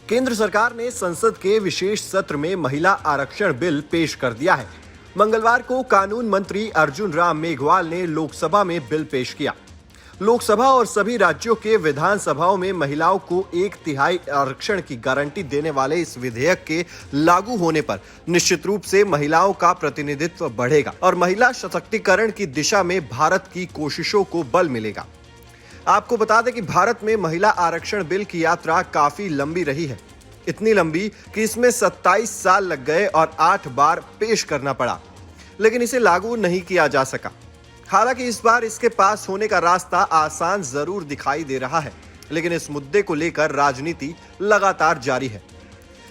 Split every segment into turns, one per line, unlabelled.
केंद्र सरकार ने संसद के विशेष सत्र में महिला आरक्षण बिल पेश कर दिया है। मंगलवार को कानून मंत्री अर्जुन राम मेघवाल ने लोकसभा में बिल पेश किया। लोकसभा और सभी राज्यों के विधानसभाओं में महिलाओं को 1/3 आरक्षण की गारंटी देने वाले इस विधेयक के लागू होने पर निश्चित रूप से महिलाओं का प्रतिनिधित्व बढ़ेगा और महिला सशक्तिकरण की दिशा में भारत की कोशिशों को बल मिलेगा। आपको बता दें कि भारत में महिला आरक्षण बिल की यात्रा काफी लंबी रही है। इतनी लंबी कि इसमें 27 साल लग गए और 8 बार पेश करना पड़ा, लेकिन इसे लागू नहीं किया जा सका। हालांकि इस बार इसके पास होने का रास्ता आसान जरूर दिखाई दे रहा है, लेकिन इस मुद्दे को लेकर राजनीति लगातार जारी है।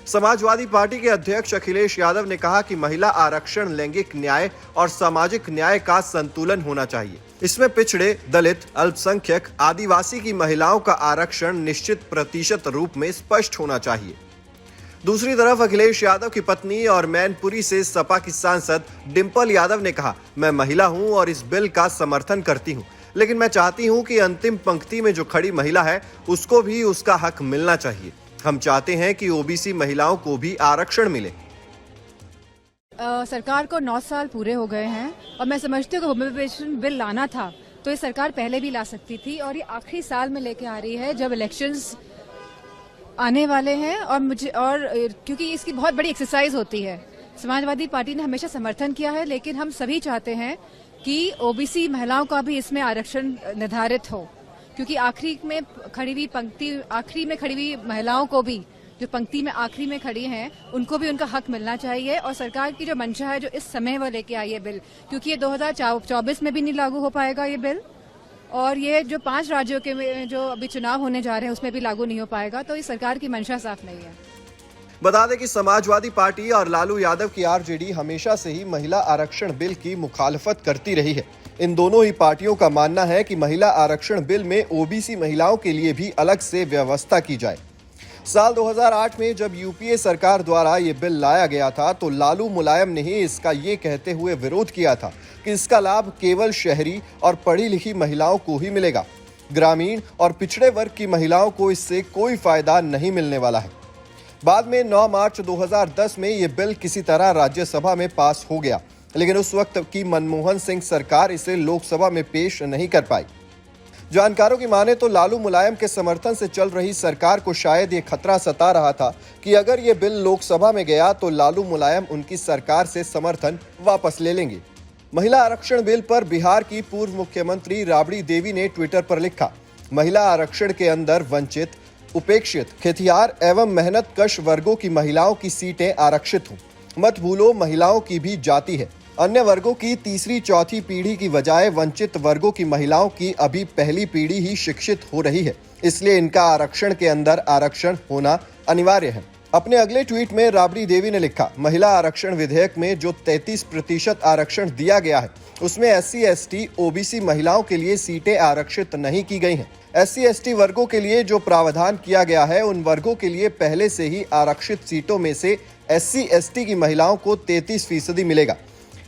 समाजवादी पार्टी के अध्यक्ष अखिलेश यादव ने कहा कि महिला आरक्षण लैंगिक न्याय और सामाजिक न्याय का संतुलन होना चाहिए। इसमें पिछड़े, दलित, अल्पसंख्यक, आदिवासी की महिलाओं का आरक्षण निश्चित प्रतिशत रूप में स्पष्ट होना चाहिए। दूसरी तरफ अखिलेश यादव की पत्नी और मैनपुरी से सपा की सांसद डिंपल यादव ने कहा, मैं महिला हूं और इस बिल का समर्थन करती हूं, लेकिन मैं चाहती हूं कि अंतिम पंक्ति में जो खड़ी महिला है उसको भी उसका हक मिलना चाहिए। हम चाहते हैं कि ओबीसी महिलाओं को भी आरक्षण मिले।
सरकार को 9 साल पूरे हो गए हैं और मैं समझती हूँ कि वुमेन पेंशन बिल लाना था तो ये सरकार पहले भी ला सकती थी, और ये आखिरी साल में लेके आ रही है जब इलेक्शंस आने वाले हैं। और क्योंकि इसकी बहुत बड़ी एक्सरसाइज होती है। समाजवादी पार्टी ने हमेशा समर्थन किया है, लेकिन हम सभी चाहते हैं कि ओबीसी महिलाओं का भी इसमें आरक्षण निर्धारित हो, क्योंकि आखिरी में खड़ी हुई महिलाओं को भी, जो पंक्ति में आखिरी में खड़ी हैं, उनको भी उनका हक मिलना चाहिए। और सरकार की जो मंशा है, जो इस समय वो लेके आई है बिल, क्योंकि ये 2024 में भी नहीं लागू हो पाएगा ये बिल, और ये जो 5 राज्यों के जो अभी चुनाव होने जा रहे हैं उसमें भी लागू नहीं हो पाएगा, तो इस सरकार की मंशा साफ नहीं है।
बता दें कि समाजवादी पार्टी और लालू यादव की आरजेडी हमेशा से ही महिला आरक्षण बिल की मुखालफत करती रही है। इन दोनों ही पार्टियों का मानना है कि महिला आरक्षण बिल में ओबीसी महिलाओं के लिए भी अलग से व्यवस्था की जाए। साल 2008 में जब यूपीए सरकार द्वारा ये बिल लाया गया था तो लालू मुलायम ने ही इसका ये कहते हुए विरोध किया था कि इसका लाभ केवल शहरी और पढ़ी लिखी महिलाओं को ही मिलेगा। ग्रामीण और पिछड़े वर्ग की महिलाओं को इससे कोई फायदा नहीं मिलने वाला है। बाद में 9 मार्च 2010 में ये बिल किसी तरह राज्यसभा में पास हो गया, लेकिन उस वक्त की मनमोहन सिंह सरकार इसे लोकसभा में पेश नहीं कर पाई। जानकारों की माने तो लालू मुलायम के समर्थन से चल रही सरकार को शायद ये खतरा सता रहा था कि अगर ये बिल लोकसभा में गया तो लालू मुलायम उनकी सरकार से समर्थन वापस ले लेंगे। महिला आरक्षण बिल पर बिहार की पूर्व मुख्यमंत्री राबड़ी देवी ने ट्विटर पर लिखा, महिला आरक्षण के अंदर वंचित, उपेक्षित, खेतिहर एवं मेहनतकश वर्गों की महिलाओं की सीटें आरक्षित हों। मत भूलो महिलाओं की भी जाति है। अन्य वर्गों की तीसरी चौथी पीढ़ी की बजाय वंचित वर्गों की महिलाओं की अभी पहली पीढ़ी ही शिक्षित हो रही है, इसलिए इनका आरक्षण के अंदर आरक्षण होना अनिवार्य है। अपने अगले ट्वीट में राबड़ी देवी ने लिखा, महिला आरक्षण विधेयक में जो 33% आरक्षण दिया गया है उसमें SC ST OBC महिलाओं के लिए सीटें आरक्षित नहीं की गई हैं। SC ST वर्गों के लिए जो प्रावधान किया गया है उन वर्गों के लिए पहले से ही आरक्षित सीटों में से SC ST की महिलाओं को 33% मिलेगा,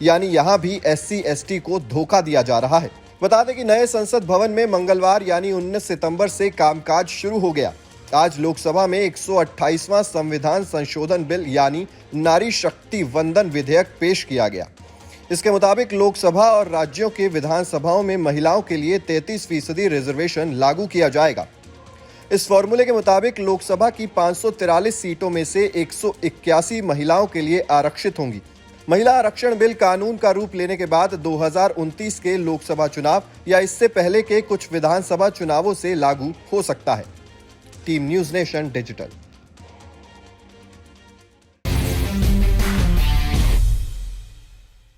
यानी यहाँ भी SC ST को धोखा दिया जा रहा है। बता दें कि नए संसद भवन में मंगलवार यानी 19 सितंबर से कामकाज शुरू हो गया। आज लोकसभा में 128वां संविधान संशोधन बिल यानी नारी शक्ति वंदन विधेयक पेश किया गया। इसके मुताबिक लोकसभा और राज्यों के विधानसभाओं में महिलाओं के लिए 33% रिजर्वेशन लागू किया जाएगा। इस फॉर्मूले के मुताबिक लोकसभा की 543 सीटों में से 181 महिलाओं के लिए आरक्षित होंगी। महिला आरक्षण बिल कानून का रूप लेने के बाद 2029 के लोकसभा चुनाव या इससे पहले के कुछ विधानसभा चुनावों से लागू हो सकता है। Team news nation digital.